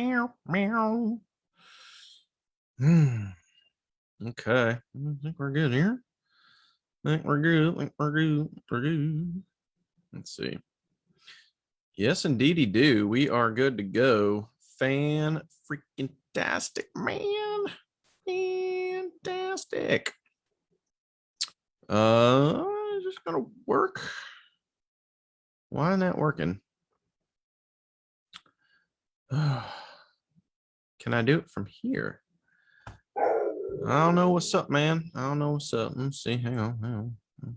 Meow, meow. Okay. I think we're good here. I think we're good. We're good. Let's see. Yes, indeedy do. We are good to go. Fan freaking tastic, man. Fantastic. Is this gonna work? Why isn't that working? Can I do it from here? I don't know what's up, man. I don't know what's up. Let's see. Hang on.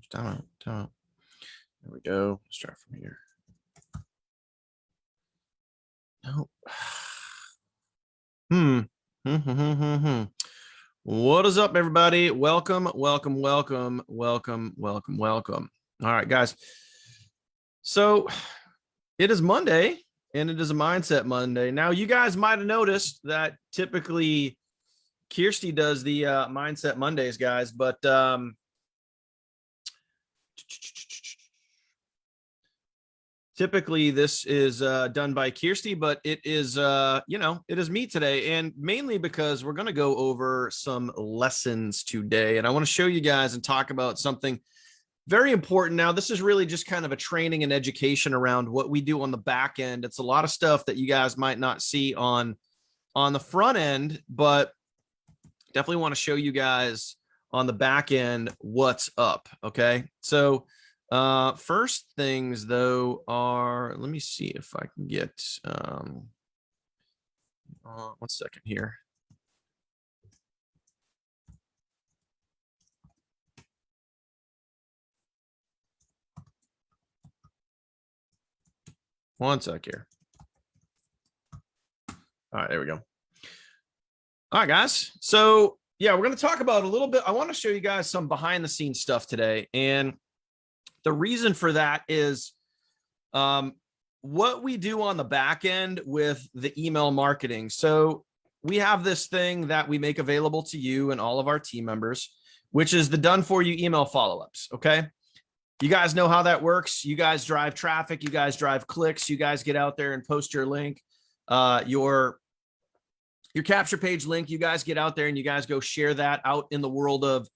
Time out. There we go. Let's try from here. Nope. What is up, everybody? Welcome. All right, guys. So it is Monday, and it is a Mindset Monday. Now, you guys might have noticed that typically Kirsty does the Mindset Mondays, guys, but typically this is done by Kirsty, but it is, it is me today, and mainly because we're going to go over some lessons today, and I want to show you guys and talk about something very important. Now, this is really just kind of a training and education around what we do on the back end. It's a lot of stuff that you guys might not see on the front end, but definitely want to show you guys on the back end what's up. Okay. So first things though are, let me see if I can get, 1 second here. One sec here. All right, there we go. All right, guys. So yeah, we're going to talk about a little bit. I want to show you guys some behind the scenes stuff today. And the reason for that is what we do on the back end with the email marketing. So we have this thing that we make available to you and all of our team members, which is the done for you email follow-ups. Okay. You guys know how that works. You guys drive traffic. You guys drive clicks. You guys get out there and post your link, your capture page link. You guys get out there and you guys go share that out in the world of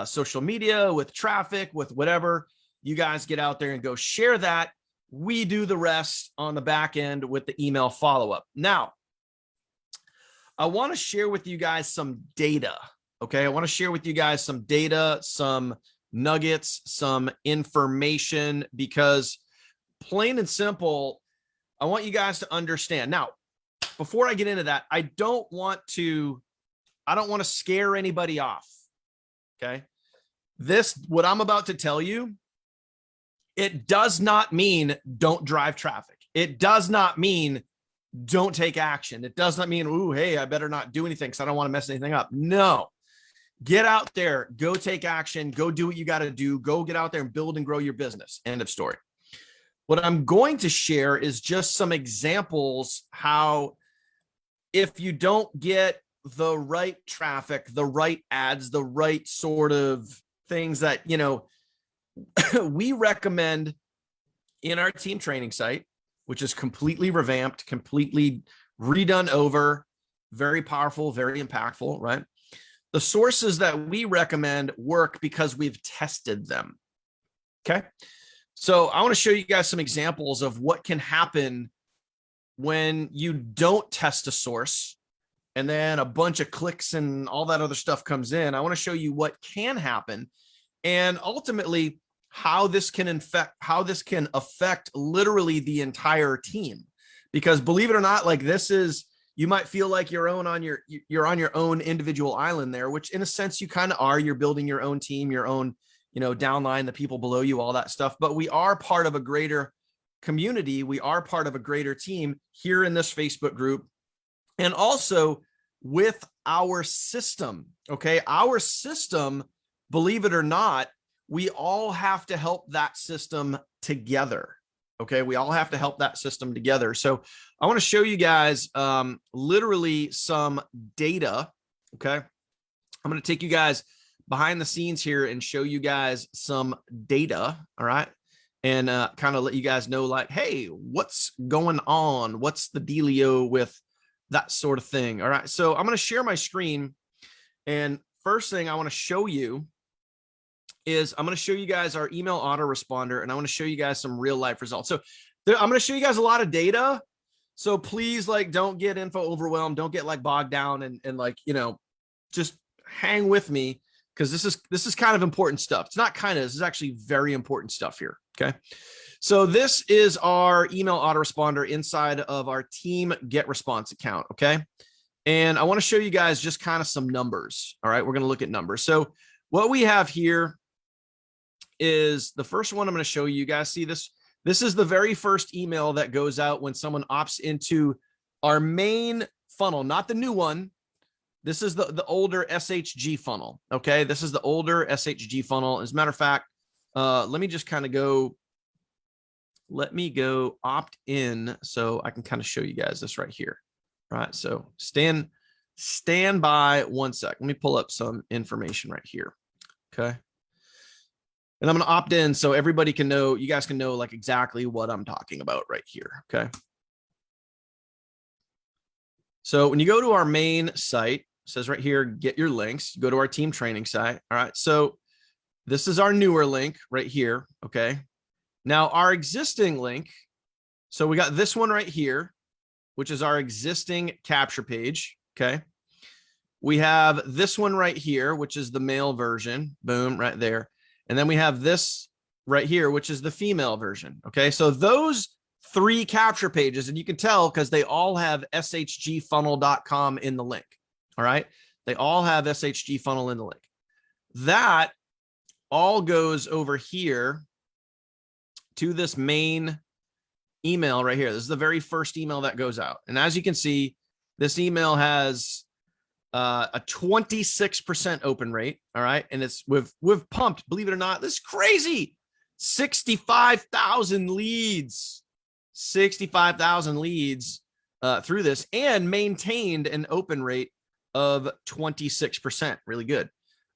social media with traffic, with whatever. You guys get out there and go share that. We do the rest on the back end with the email follow-up. Now, I want to share with you guys some data. Okay. I want to share with you guys some data, some nuggets, some information, because plain and simple, I want you guys to understand. Now, before I get into that, I don't want to scare anybody off. Okay. What I'm about to tell you, it does not mean don't drive traffic. It does not mean don't take action. It does not mean, ooh, hey, I better not do anything because I don't want to mess anything up. No. Get out there, go take action, go do what you got to do, go get out there and build and grow your business. End of story. What I'm going to share is just some examples how if you don't get the right traffic, the right ads, the right sort of things that, we recommend in our team training site, which is completely revamped, completely redone over, very powerful, very impactful, right? The sources that we recommend work because we've tested them. Okay. So I want to show you guys some examples of what can happen when you don't test a source and then a bunch of clicks and all that other stuff comes in. I want to show you what can happen and ultimately how this can affect literally the entire team. Because believe it or not, like you might feel like you're on your own individual island there, which in a sense you kind of are. You're building your own team, your own, downline, the people below you, all that stuff. But we are part of a greater community. We are part of a greater team here in this Facebook group. And also with our system, okay? Our system, believe it or not, we all have to help that system together. Okay, we all have to help that system together. So I want to show you guys literally some data. Okay, I'm going to take you guys behind the scenes here and show you guys some data. All right, and kind of let you guys know, like, hey, what's going on? What's the dealio with that sort of thing. All right. So I'm going to share my screen. And first thing I want to show you is I'm going to show you guys our email autoresponder, and I want to show you guys some real life results. So I'm going to show you guys a lot of data. So please, like, don't get info overwhelmed. Don't get like bogged down and like, you know, just hang with me, because this is kind of important stuff. It's not kind of, this is actually very important stuff here. Okay. So this is our email autoresponder inside of our team GetResponse account. Okay. And I want to show you guys just kind of some numbers. All right. We're going to look at numbers. So what we have here is the first one I'm going to show you. You guys see this? This is the very first email that goes out when someone opts into our main funnel, not the new one. This is the older SHG funnel. Okay. This is the older SHG funnel. As a matter of fact, let me just kind of go. Let me go opt in so I can kind of show you guys this right here. All right. So stand by 1 sec. Let me pull up some information right here. Okay. And I'm going to opt in so everybody can know, you guys can know like exactly what I'm talking about right here. Okay. So when you go to our main site, it says right here, get your links, you go to our team training site. All right. So this is our newer link right here. Okay. Now our existing link. So we got this one right here, which is our existing capture page. Okay. We have this one right here, which is the male version. Boom, right there. And then we have this right here, which is the female version. Okay. So those 3 capture pages, and you can tell because they all have shgfunnel.com in the link. All right. They all have SHG funnel in the link. That all goes over here to this main email right here. This is the very first email that goes out. And as you can see, this email has a 26% open rate. All right. And it's we've pumped, believe it or not, this is crazy. 65,000 leads, 65,000 leads through this, and maintained an open rate of 26%. Really good.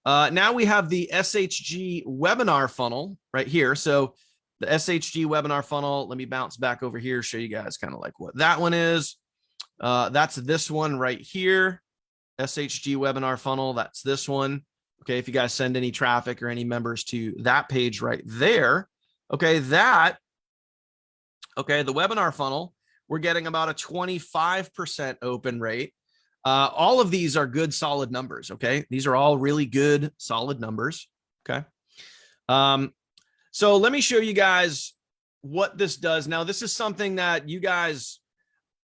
Now we have the SHG webinar funnel right here. So the SHG webinar funnel, let me bounce back over here, show you guys kind of like what that one is. That's this one right here. SHG webinar funnel. That's this one. Okay. If you guys send any traffic or any members to that page right there. Okay. The webinar funnel, we're getting about a 25% open rate. All of these are good, solid numbers. Okay. These are all really good, solid numbers. Okay. So let me show you guys what this does. Now, this is something that you guys,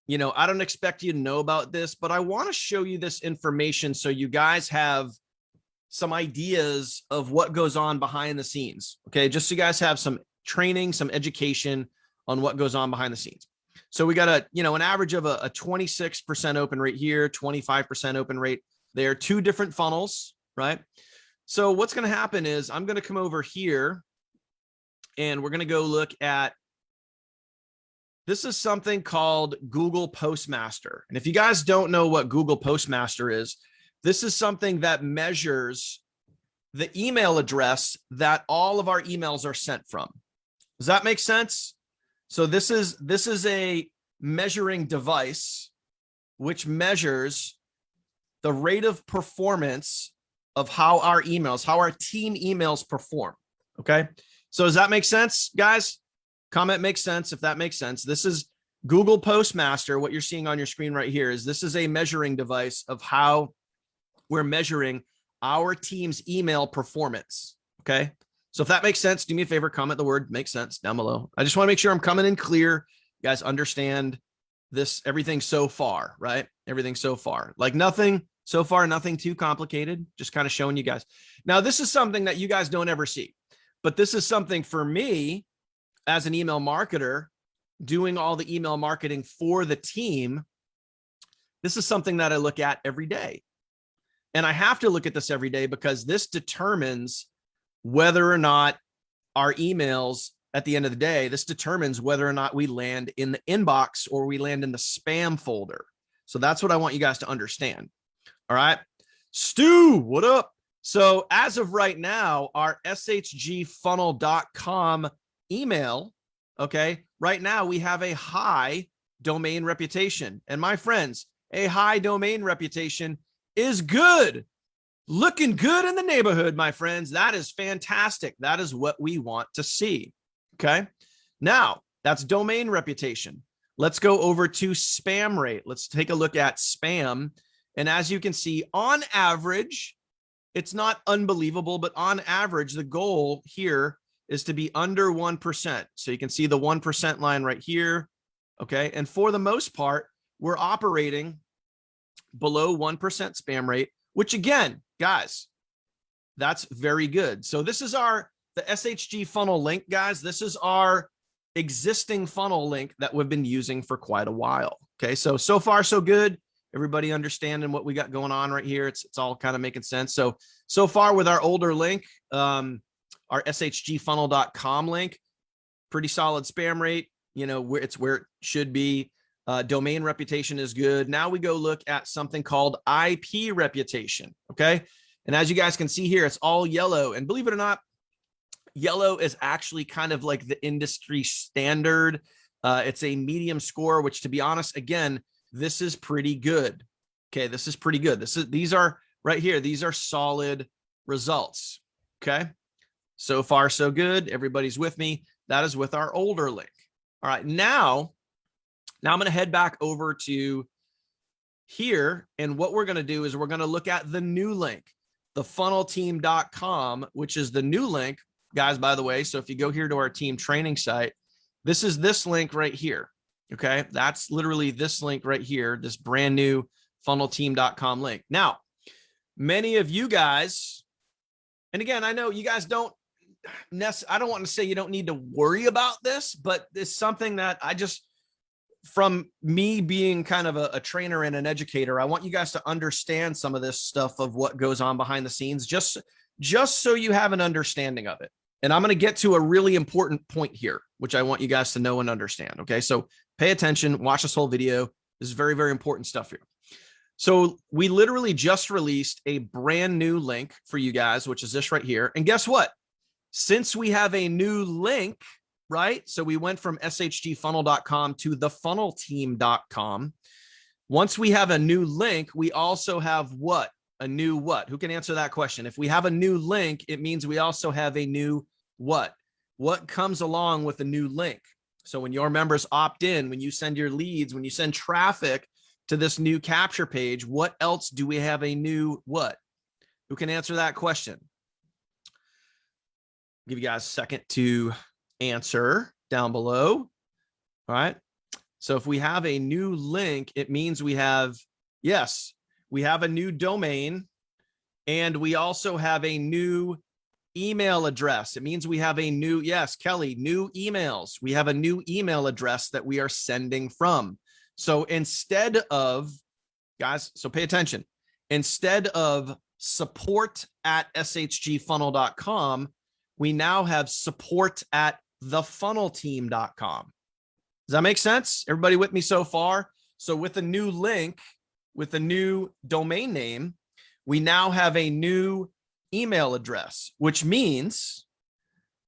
you know, I don't expect you to know about this, but I want to show you this information so you guys have some ideas of what goes on behind the scenes. Okay. Just so you guys have some training, some education on what goes on behind the scenes. So we got an average of a 26% open rate here, 25% open rate there, 2 different funnels, right? So what's going to happen is I'm going to come over here and we're going to go look at, this is something called Google Postmaster. And if you guys don't know what Google Postmaster is, this is something that measures the email address that all of our emails are sent from. Does that make sense? So this is a measuring device which measures the rate of performance of how our team emails perform. Okay. So does that make sense, guys? Comment makes sense if that makes sense. This is Google Postmaster. What you're seeing on your screen right here is this is a measuring device of how we're measuring our team's email performance. Okay. So if that makes sense, do me a favor, comment the word makes sense down below. I just want to make sure I'm coming in clear. You guys understand this, everything so far, right? Everything so far, like nothing so far, nothing too complicated, just kind of showing you guys. Now, this is something that you guys don't ever see, but this is something for me as an email marketer doing all the email marketing for the team. This is something that I look at every day. And I have to look at this every day because this determines whether or not our emails at the end of the day, this determines whether or not we land in the inbox or we land in the spam folder. So that's what I want you guys to understand. All right. Stu, what up? So as of right now, our shgfunnel.com email, okay, right now we have a high domain reputation. And my friends, a high domain reputation is good. Looking good in the neighborhood, my friends. That is fantastic. That is what we want to see. Okay. Now, that's domain reputation. Let's go over to spam rate. Let's take a look at spam. And as you can see, on average, it's not unbelievable, but on average, the goal here is to be under 1%. So you can see the 1% line right here. Okay. And for the most part, we're operating below 1% spam rate, which again, guys, that's very good. So this is the SHG funnel link, guys. This is our existing funnel link that we've been using for quite a while. Okay. So far, so good. Everybody understanding what we got going on right here. It's all kind of making sense. So far with our older link, our shgfunnel.com link, pretty solid spam rate, it's where it should be. Domain reputation is good. Now we go look at something called IP reputation. Okay. And as you guys can see here, it's all yellow, and believe it or not, yellow is actually kind of like the industry standard. It's a medium score, which, to be honest, again, this is pretty good. Okay. This is pretty good. These are right here. These are solid results. Okay. So far, so good. Everybody's with me. That is with our older link. All right. Now I'm going to head back over to here. And what we're going to do is we're going to look at the new link, the funnelteam.com, which is the new link, guys, by the way. So if you go here to our team training site, this is this link right here. Okay. That's literally this link right here, this brand new funnelteam.com link. Now, many of you guys, and again, I know you guys I don't want to say you don't need to worry about this, but it's something that from me being kind of a trainer and an educator, I want you guys to understand some of this stuff of what goes on behind the scenes, just so you have an understanding of it. And I'm going to get to a really important point here, which I want you guys to know and understand. Okay. So pay attention, watch this whole video. This is very, very important stuff here. So we literally just released a brand new link for you guys, which is this right here. And guess what? Since we have a new link, right? So we went from shgfunnel.com to thefunnelteam.com. Once we have a new link, we also have what? A new what? Who can answer that question? If we have a new link, it means we also have a new what? What comes along with a new link? So when your members opt in, when you send your leads, when you send traffic to this new capture page, what else do we have a new what? Who can answer that question? I'll give you guys a second to answer down below. All right. So if we have a new link, it means we have a new domain, and we also have a new email address. It means we have a new, yes, Kelly, new emails. We have a new email address that we are sending from. So instead of, guys, so pay attention, instead of support@shgfunnel.com, we now have support@thefunnelteam.com. Does that make sense? Everybody with me so far? So with a new link, with a new domain name, we now have a new email address, which means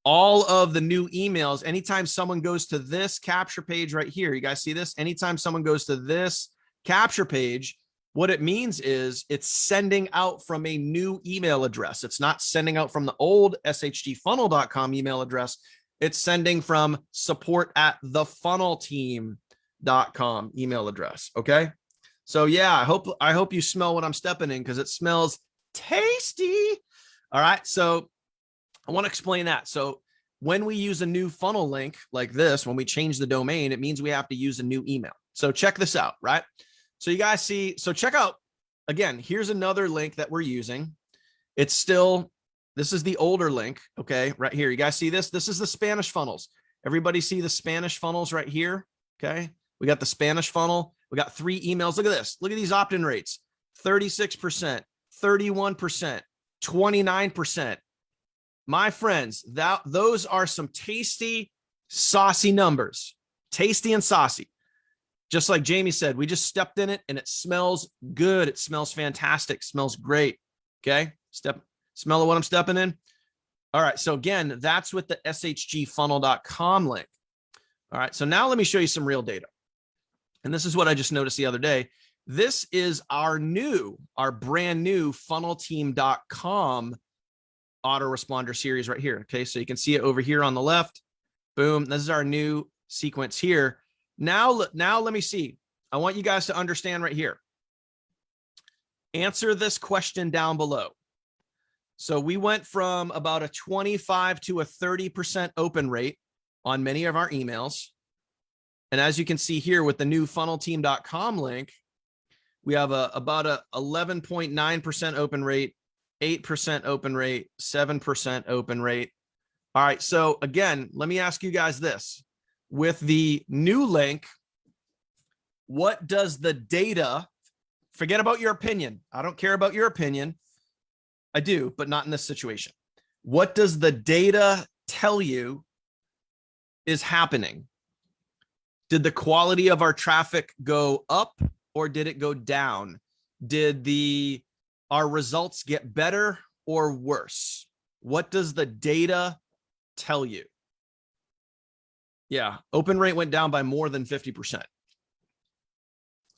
all of the new emails, anytime someone goes to this capture page right here, you guys see this? Anytime someone goes to this capture page, what it means is it's sending out from a new email address. It's not sending out from the old shgfunnel.com email address. It's sending from support@thefunnelteam.com email address. Okay. So yeah, I hope you smell what I'm stepping in, because it smells tasty. All right. So I want to explain that. So when we use a new funnel link like this, when we change the domain, it means we have to use a new email. So check this out, right? So you guys see, so check out, again, here's another link that we're using. It's still, this is the older link. Okay. Right here. You guys see this? This is the Spanish funnels. Everybody see the Spanish funnels right here? Okay. We got the Spanish funnel. We got 3 emails. Look at this. Look at these opt-in rates. 36%, 31%, 29%. My friends, those are some tasty, saucy numbers. Tasty and saucy. Just like Jamie said, we just stepped in it and it smells good. It smells fantastic. Smells great. Okay. Smell of what I'm stepping in. All right. So again, that's with the shgfunnel.com link. All right. So now let me show you some real data. And this is what I just noticed the other day. This is our brand new funnelteam.com autoresponder series right here. Okay, so you can see it over here on the left. Boom. This is our new sequence here. Now let me see. I want you guys to understand right here. Answer this question down below. So we went from about a 25 to a 30% open rate on many of our emails. And as you can see here with the new funnelteam.com link, we have about a 11.9% open rate, 8% open rate, 7% open rate. All right. So again, let me ask you guys this. With the new link, what does the data, forget about your opinion. I don't care about your opinion. I do, but not in this situation. What does the data tell you is happening? Did the quality of our traffic go up or did it go down? Did our results get better or worse? What does the data tell you? Yeah, open rate went down by more than 50%.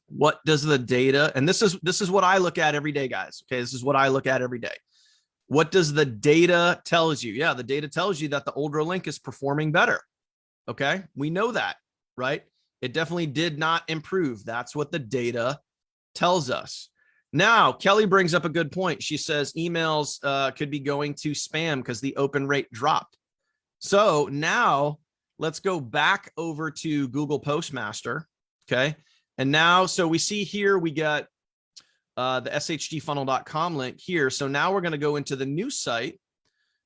What does the data, and this is what I look at every day, guys. Okay, this is what I look at every day. What does the data tells you? Yeah, the data tells you that the older link is performing better. Okay, we know that, right? It definitely did not improve. That's what the data tells us. Now, Kelly brings up a good point. She says emails could be going to spam because the open rate dropped. So now let's go back over to Google Postmaster. Okay. And now, so we see here, we got the shdfunnel.com link here. So now we're going to go into the new site.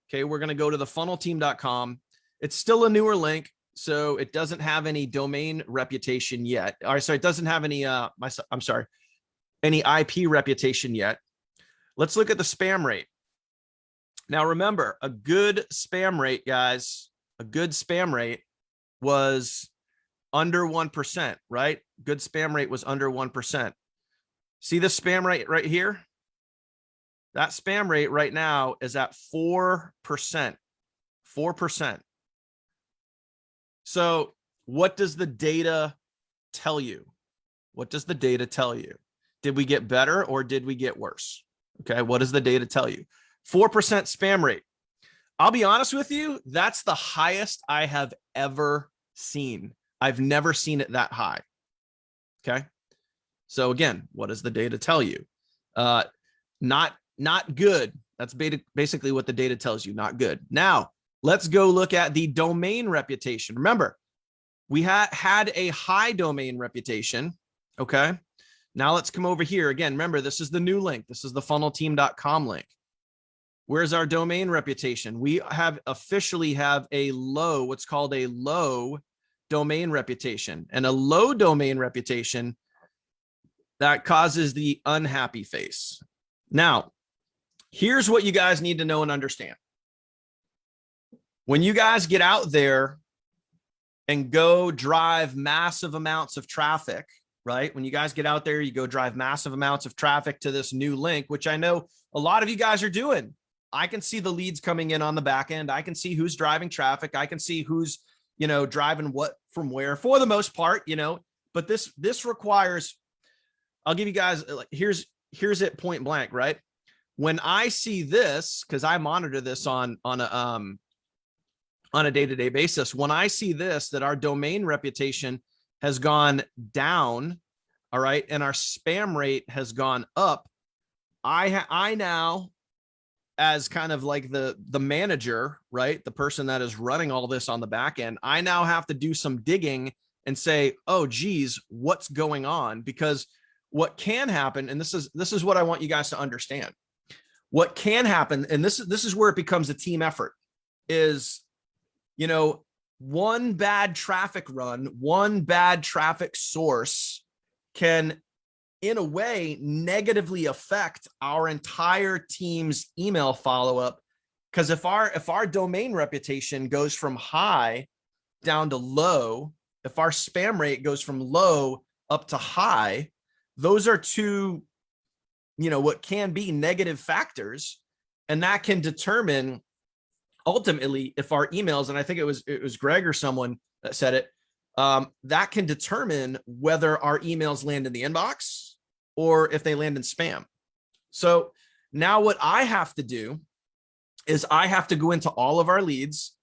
Okay. We're going to go to the funnelteam.com. It's still a newer link. So it doesn't have any domain reputation yet. All right. So it doesn't have any, any IP reputation yet. Let's look at the spam rate. Now, remember, a good spam rate, guys, a good spam rate was under 1%, right? Good spam rate was under 1%. See the spam rate right here? That spam rate right now is at 4%. 4%. So what does the data tell you? What does the data tell you? Did we get better or did we get worse? Okay, what does the data tell you? 4% spam rate. I'll be honest with you, that's the highest I have ever seen. I've never seen it that high. Okay. So again, what does the data tell you? Not good. That's basically what the data tells you, not good. Now, let's go look at the domain reputation. Remember, we had a high domain reputation. Okay. Now let's come over here again. Remember, this is the new link. This is the funnelteam.com link. Where's our domain reputation? We officially have a low, what's called a low domain reputation, and a low domain reputation that causes the unhappy face. Now, here's what you guys need to know and understand. When you guys get out there and go drive massive amounts of traffic, right? When you guys get out there, you go drive massive amounts of traffic to this new link, which I know a lot of you guys are doing. I can see the leads coming in on the back end. I can see who's driving traffic. I can see who's, driving what from where for the most part, but this requires, I'll give you guys, like, here's it point blank, right? When I see this, cause I monitor this on a day-to-day basis. When I see this, that our domain reputation has gone down, all right, and our spam rate has gone up, I now, as kind of like the manager, right, the person that is running all this on the back end, I now have to do some digging and say, oh, geez, what's going on? Because what can happen, and this is what I want you guys to understand. What can happen, and this is where it becomes a team effort, is, one bad traffic run, one bad traffic source can, in a way, negatively affect our entire team's email follow-up. Because if our domain reputation goes from high down to low, if our spam rate goes from low up to high, those are two, what can be negative factors, and that can determine ultimately if our emails, and I think it was Greg or someone that said it, that can determine whether our emails land in the inbox or if they land in spam. So now what I have to do is I have to go into all of our leads.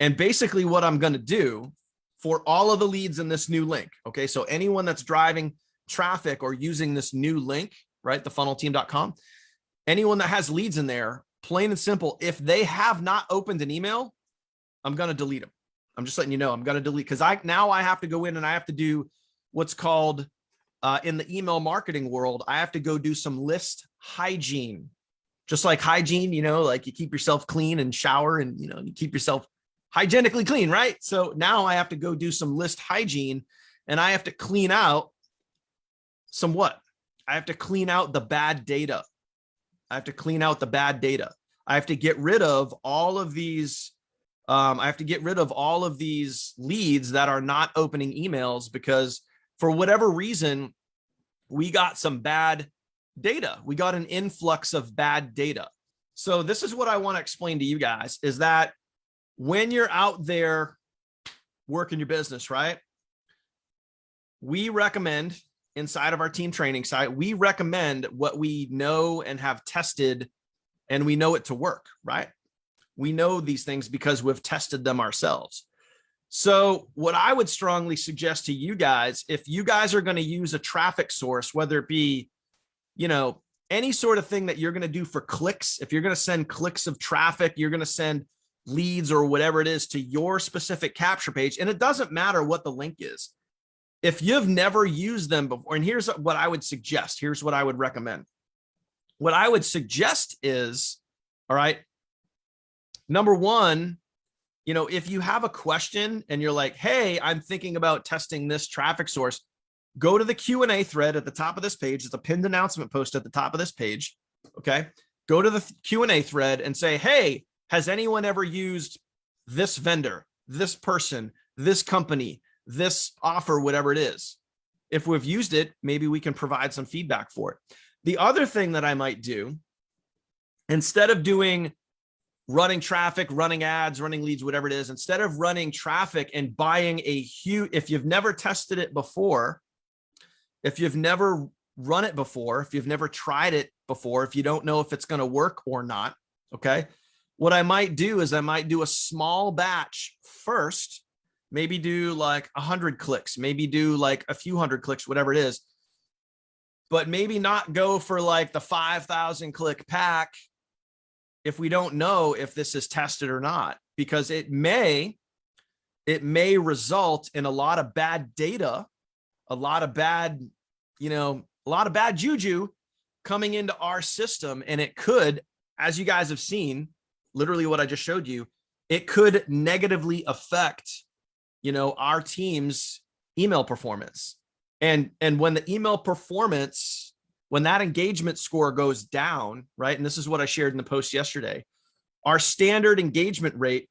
And basically what I'm going to do for all of the leads in this new link. Okay. So anyone that's driving traffic or using this new link, right? Thefunnelteam.com, anyone that has leads in there, plain and simple, if they have not opened an email, I'm going to delete them. I'm just letting you know, I'm going to delete, because now I have to go in and I have to do what's called in the email marketing world, I have to go do some list hygiene, just like hygiene, like you keep yourself clean and shower and, you keep yourself hygienically clean, right? So now I have to go do some list hygiene, and I have to clean out I have to clean out the bad data. I have to clean out the bad data. I have to get rid of all of these. I have to get rid of all of these leads that are not opening emails because for whatever reason, we got some bad data. We got an influx of bad data. So this is what I want to explain to you guys is that when you're out there working your business, right? We recommend inside of our team training site, we recommend what we know and have tested, and we know it to work, right? We know these things because we've tested them ourselves. So what I would strongly suggest to you guys, if you guys are going to use a traffic source, whether it be, any sort of thing that you're going to do for clicks, if you're going to send clicks of traffic, you're going to send leads or whatever it is to your specific capture page. And it doesn't matter what the link is. If you've never used them before, and here's what I would suggest, here's what I would recommend. What I would suggest is, all right, number one, if you have a question and you're like, hey, I'm thinking about testing this traffic source, go to the Q&A thread at the top of this page. It's a pinned announcement post at the top of this page. Okay. Go to the Q&A thread and say, hey, has anyone ever used this vendor, this person, this company, this offer, whatever it is? If we've used it, maybe we can provide some feedback for it. The other thing that I might do, instead of doing running traffic, running ads, running leads, whatever it is, instead of running traffic and buying a huge, if you've never tested it before, if you've never run it before, if you've never tried it before, if you don't know if it's going to work or not, okay, what I might do is I might do a small batch first, maybe do like 100 clicks, maybe do like a few hundred clicks, whatever it is, but maybe not go for like the 5,000 click pack if we don't know if this is tested or not, because it may result in a lot of bad data, a lot of bad juju coming into our system. And it could, as you guys have seen, literally what I just showed you, it could negatively affect, our team's email performance. And when the email performance, when that engagement score goes down, right? And this is what I shared in the post yesterday, our standard engagement rate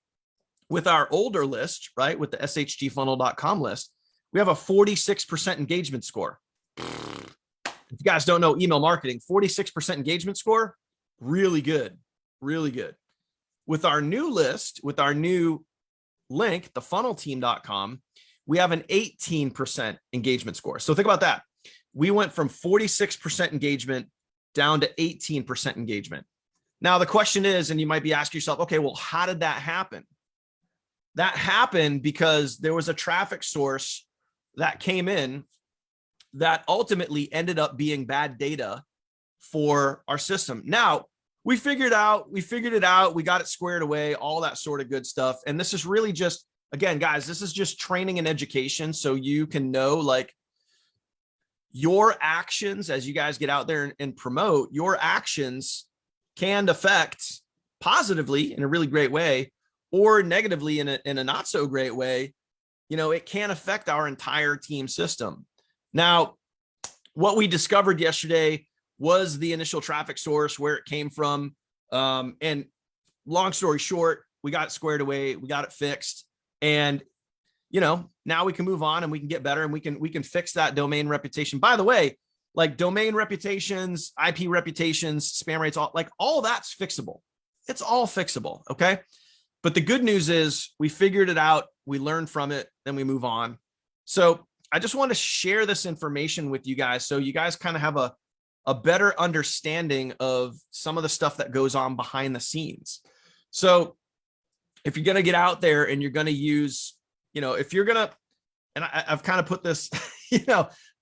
with our older list, right? With the shgfunnel.com list, we have a 46% engagement score. If you guys don't know email marketing, 46% engagement score, really good, really good. With our new list, with our new link, thefunnelteam.com, we have an 18% engagement score. So think about that. We went from 46% engagement down to 18% engagement. Now, the question is, and you might be asking yourself, okay, well, how did that happen? That happened because there was a traffic source that came in that ultimately ended up being bad data for our system. Now, we figured it out, we got it squared away, all that sort of good stuff. And this is really just, again, guys, this is just training and education so you can know, like, your actions as you guys get out there and promote, your actions can affect positively in a really great way or negatively in a not so great way. It can affect our entire team system. Now, what we discovered yesterday was the initial traffic source, where it came from. And long story short, we got it squared away, we got it fixed. And now we can move on and we can get better and we can fix that domain reputation. By the way, like domain reputations, IP reputations, spam rates, all that's fixable. It's all fixable. Okay. But the good news is we figured it out. We learned from it, then we move on. So I just want to share this information with you guys so you guys kind of have a better understanding of some of the stuff that goes on behind the scenes. So if you're going to get out there and you're going to use, if you're going to, and I've kind of put this,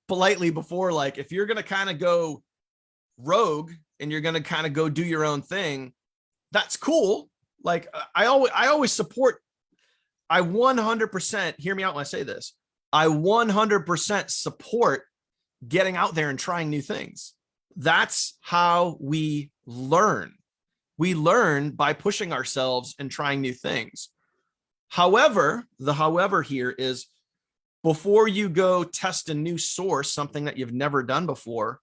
politely before, like if you're going to kind of go rogue and you're going to kind of go do your own thing, that's cool. Like I always support, I 100%, hear me out when I say this, I 100% support getting out there and trying new things. That's how we learn. We learn by pushing ourselves and trying new things. However, the however here is before you go test a new source, something that you've never done before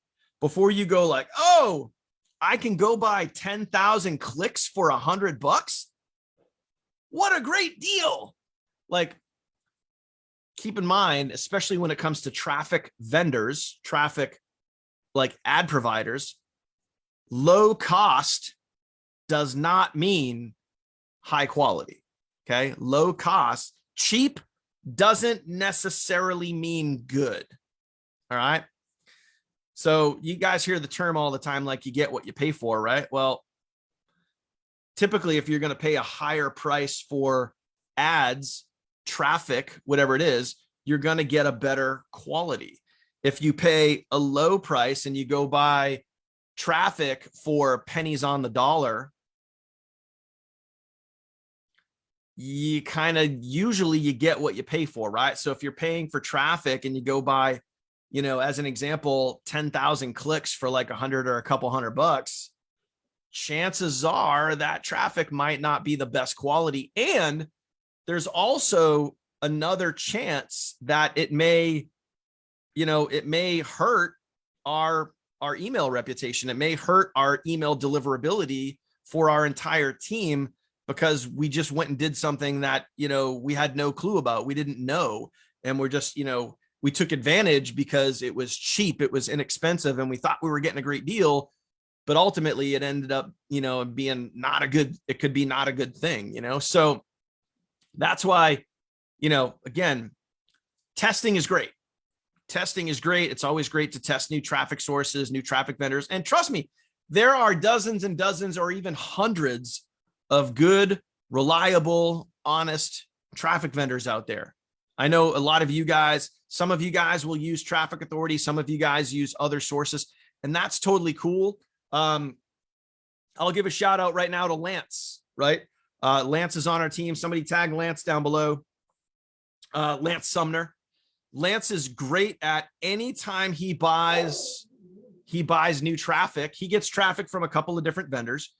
you go like, oh, I can go buy 10,000 clicks for $100. What a great deal. Like, keep in mind, especially when it comes to traffic vendors, traffic like ad providers, low cost does not mean high quality. Okay. Low cost, cheap doesn't necessarily mean good. All right. So you guys hear the term all the time, like you get what you pay for, right? Well, typically, if you're going to pay a higher price for ads, traffic, whatever it is, you're going to get a better quality. If you pay a low price and you go buy traffic for pennies on the dollar, you kind of usually you get what you pay for, right? So if you're paying for traffic and you go buy, as an example, 10,000 clicks for like 100 or a couple $100, chances are that traffic might not be the best quality. And there's also another chance that it may hurt our email reputation. It may hurt our email deliverability for our entire team because we just went and did something that, we had no clue about. We didn't know. And we're just, we took advantage because it was cheap, it was inexpensive, and we thought we were getting a great deal. But ultimately it ended up, being not a good, it could be not a good thing, So that's why, again, testing is great. Testing is great. It's always great to test new traffic sources, new traffic vendors. And trust me, there are dozens and dozens or even hundreds of good, reliable, honest traffic vendors out there. I know a lot of you guys, some of you guys will use Traffic Authority. Some of you guys use other sources, and that's totally cool. I'll give a shout out right now to Lance, right? Lance is on our team. Somebody tag Lance down below. Lance Sumner. Lance is great at any time he buys new traffic. He gets traffic from a couple of different vendors.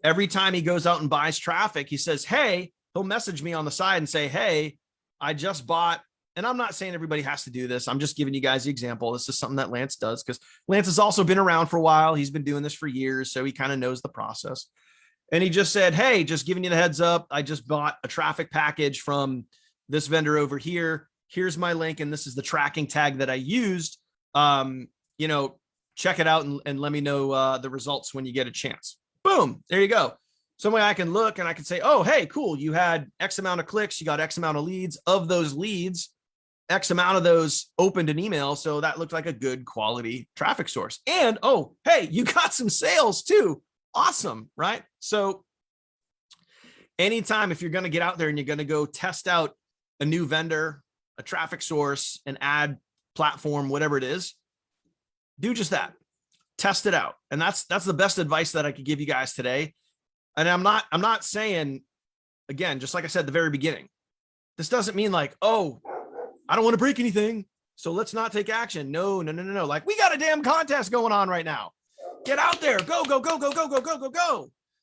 Every time he goes out and buys traffic, he says, hey, he'll message me on the side and say, hey, I just bought, and I'm not saying everybody has to do this. I'm just giving you guys the example. This is something that Lance does because Lance has also been around for a while. He's been doing this for years, so he kind of knows the process. And he just said, hey, just giving you the heads up. I just bought a traffic package from this vendor over here. Here's my link, and this is the tracking tag that I used. Check it out and let me know the results when you get a chance. Boom, there you go. Some way I can look and I can say, oh, hey, cool. You had X amount of clicks. You got X amount of leads. Of those leads, X amount of those opened an email. So that looked like a good quality traffic source. And, oh, hey, you got some sales too. Awesome, right? So anytime if you're going to get out there and you're going to go test out a new vendor, a traffic source, an ad platform, whatever it is, do just that. Test it out. And that's the best advice that I could give you guys today. And I'm not saying, again, just like I said at the very beginning, this doesn't mean like, oh, I don't want to break anything, so let's not take action. No. Like, we got a damn contest going on right now. Get out there. Go.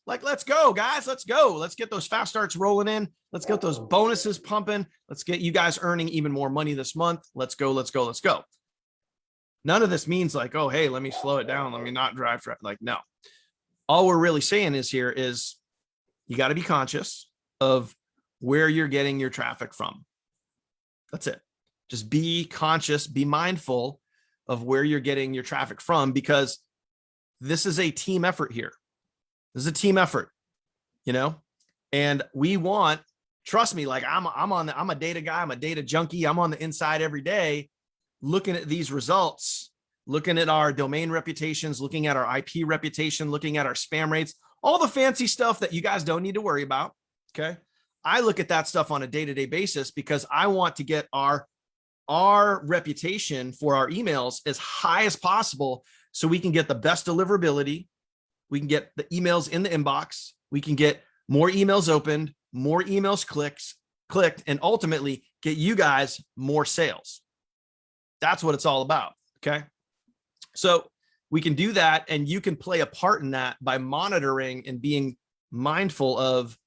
Like, let's go, guys. Let's go. Let's get those fast starts rolling in. Let's get those bonuses pumping. Let's get you guys earning even more money this month. Let's go. None of this means like, oh, hey, let me slow it down. Let me not drive. Like, no. All we're really saying is you got to be conscious of where you're getting your traffic from. That's it. Just be conscious, be mindful of where you're getting your traffic from, because this is a team effort here. This is a team effort, and we want, trust me, like I'm a data guy. I'm a data junkie. I'm on the inside every day. looking at these results, looking at our domain reputations, looking at our IP reputation, looking at our spam rates, all the fancy stuff that you guys don't need to worry about. Okay. I look at that stuff on a day-to-day basis because I want to get our reputation for our emails as high as possible so we can get the best deliverability. We can get the emails in the inbox. We can get more emails opened, more emails clicked, and ultimately get you guys more sales. That's what it's all about. Okay. So we can do that, and you can play a part in that by monitoring and being mindful of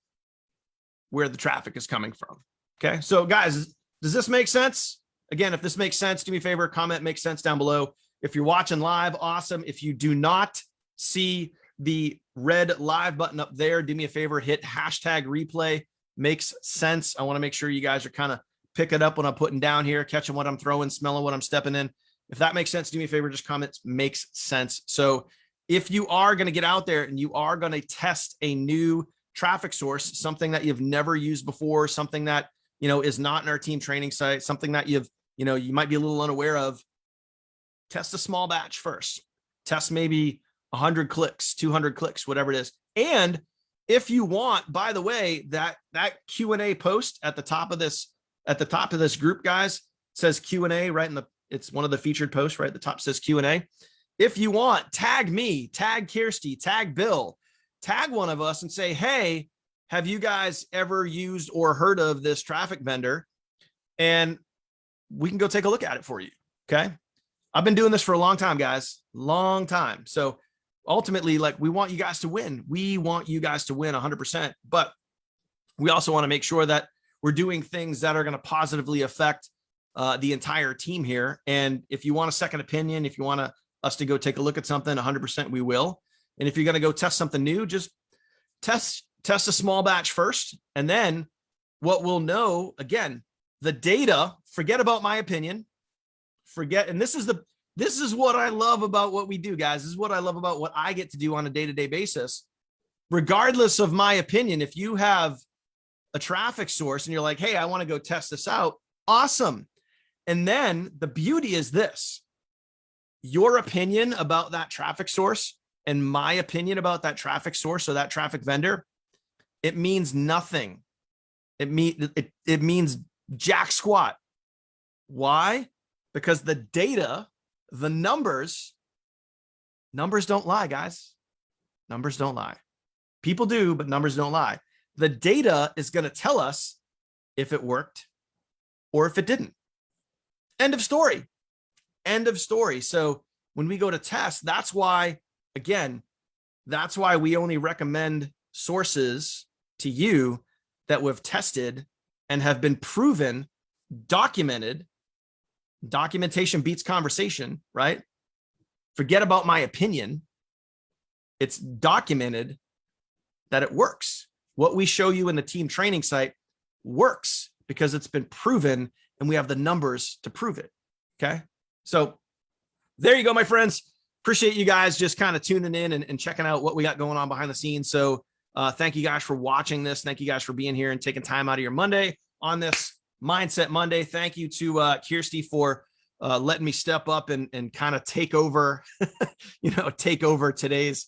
where the traffic is coming from. Okay. So guys, does this make sense? Again, if this makes sense, do me a favor, comment makes sense down below. If you're watching live, awesome. If you do not see the red live button up there, do me a favor, hit hashtag replay. Makes sense. I want to make sure you guys are kind of picking up what I'm putting down here, catching what I'm throwing, smelling what I'm stepping in. If that makes sense, do me a favor, just comment makes sense. So if you are going to get out there and you are going to test a new traffic source, something that you've never used before, something that, you know, is not in our team training site, something that you might be a little unaware of, test a small batch first. Test maybe 100 clicks, 200 clicks, whatever it is. And if you want, by the way, that Q&A post at the top of this group, guys, says Q&A right in it's one of the featured posts right at the top, says Q&A. If you want, tag me, tag Kirsty, tag Bill, tag one of us and say, hey, have you guys ever used or heard of this traffic vendor? And we can go take a look at it for you. Okay. I've been doing this for a long time, guys, long time. So ultimately, like, we want you guys to win. We want you guys to win 100%, but we also want to make sure that we're doing things that are going to positively affect the entire team here. And if you want a second opinion, if you want us to go take a look at something, 100% we will. And if you're going to go test something new, just test a small batch first. And then what we'll know, again, the data, forget about my opinion, and this is what I love about what we do, guys. This is what I love about what I get to do on a day-to-day basis. Regardless of my opinion, if you have a traffic source and you're like, hey, I want to go test this out, awesome. And then the beauty is this: your opinion about that traffic source and my opinion about that traffic source or that traffic vendor, it means nothing. It means jack squat. Why? Because the data, the numbers don't lie, guys. Numbers don't lie. People do, but numbers don't lie. The data is going to tell us if it worked or if it didn't. End of story. End of story. So when we go to test, that's why we only recommend sources to you that we've tested and have been proven, documented. Documentation beats conversation, right? Forget about my opinion. It's documented that it works. What we show you in the team training site works because it's been proven and we have the numbers to prove it. Okay. So there you go, my friends. Appreciate you guys just kind of tuning in and checking out what we got going on behind the scenes. So thank you guys for watching this. Thank you guys for being here and taking time out of your Monday on this Mindset Monday. Thank you to Kirsty for letting me step up and kind of take over, today's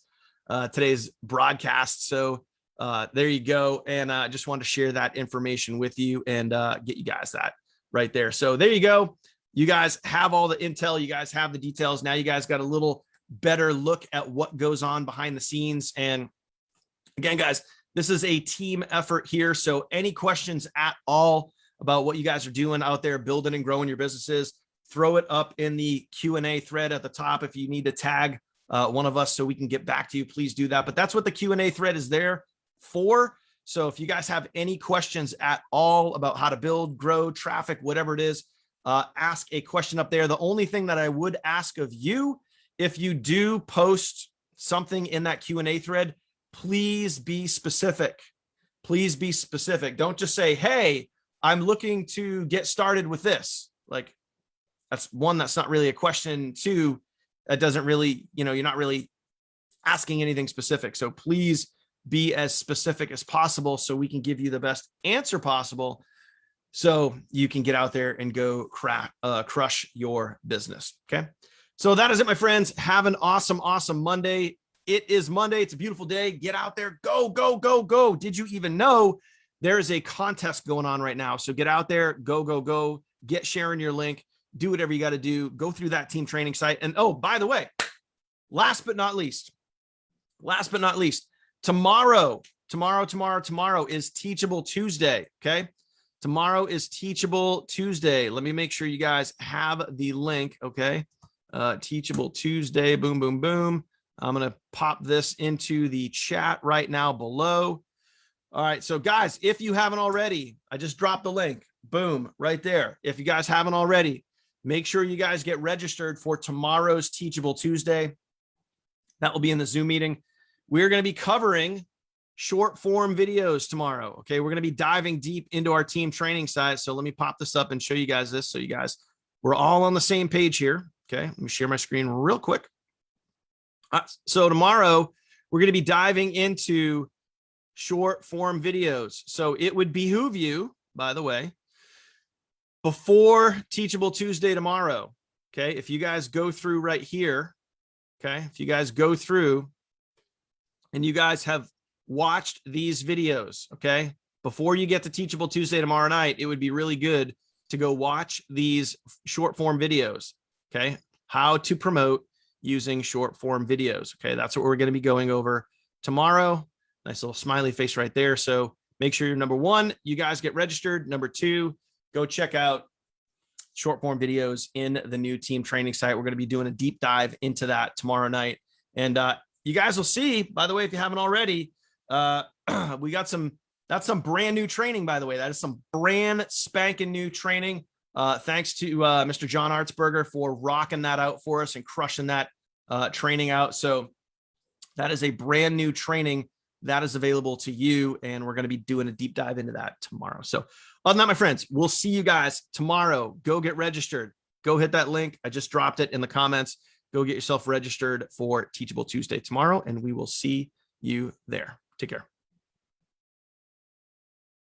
broadcast. So there you go. And I just wanted to share that information with you and get you guys that right there. So there you go. You guys have all the intel. You guys have the details. Now you guys got a little better look at what goes on behind the scenes. And again, guys, this is a team effort here. So any questions at all about what you guys are doing out there, building and growing your businesses, throw it up in the Q&A thread at the top. If you need to tag one of us so we can get back to you, please do that. But that's what the Q&A thread is there for. So if you guys have any questions at all about how to build, grow, traffic, whatever it is, ask a question up there. The only thing that I would ask of you, if you do post something in that Q&A thread, please be specific. Please be specific. Don't just say, hey, I'm looking to get started with this. Like, that's one, that's not really a question. Two, that doesn't really, you're not really asking anything specific. So please be as specific as possible so we can give you the best answer possible so you can get out there and go crush your business. Okay. So that is it, my friends. Have an awesome, awesome Monday. It is Monday. It's a beautiful day. Get out there. Go, go, go, go. Did you even know there is a contest going on right now? So get out there. Go, go, go. Get sharing your link. Do whatever you got to do. Go through that team training site. And oh, by the way, last but not least, tomorrow is Teachable Tuesday. Okay. Tomorrow is Teachable Tuesday. Let me make sure you guys have the link. Okay. Teachable Tuesday. Boom, boom, boom. I'm going to pop this into the chat right now below. All right. So guys, if you haven't already, I just dropped the link. Boom, right there. If you guys haven't already, make sure you guys get registered for tomorrow's Teachable Tuesday. That will be in the Zoom meeting. We're going to be covering short form videos tomorrow. Okay. We're going to be diving deep into our team training side. So let me pop this up and show you guys this. So you guys, we're all on the same page here. Okay. Let me share my screen real quick. So tomorrow we're going to be diving into short form videos. So it would behoove you, by the way, before Teachable Tuesday tomorrow. Okay. If you guys go through right here, okay. If you guys go through and you guys have watched these videos, okay, before you get to Teachable Tuesday tomorrow night, it would be really good to go watch these short form videos. Okay. How to promote using short form videos. Okay. That's what we're going to be going over tomorrow. Nice little smiley face right there. So make sure you're number one, you guys get registered. Number two, go check out short form videos in the new team training site. We're going to be doing a deep dive into that tomorrow night. And you guys will see, by the way, if you haven't already, we got that's some brand new training, by the way. That is some brand spanking new training. Thanks to Mr. John Artsberger for rocking that out for us and crushing that training out. So that is a brand new training that is available to you. And we're going to be doing a deep dive into that tomorrow. So other than that, my friends, we'll see you guys tomorrow. Go get registered. Go hit that link. I just dropped it in the comments. Go get yourself registered for Teachable Tuesday tomorrow, and we will see you there. Take care.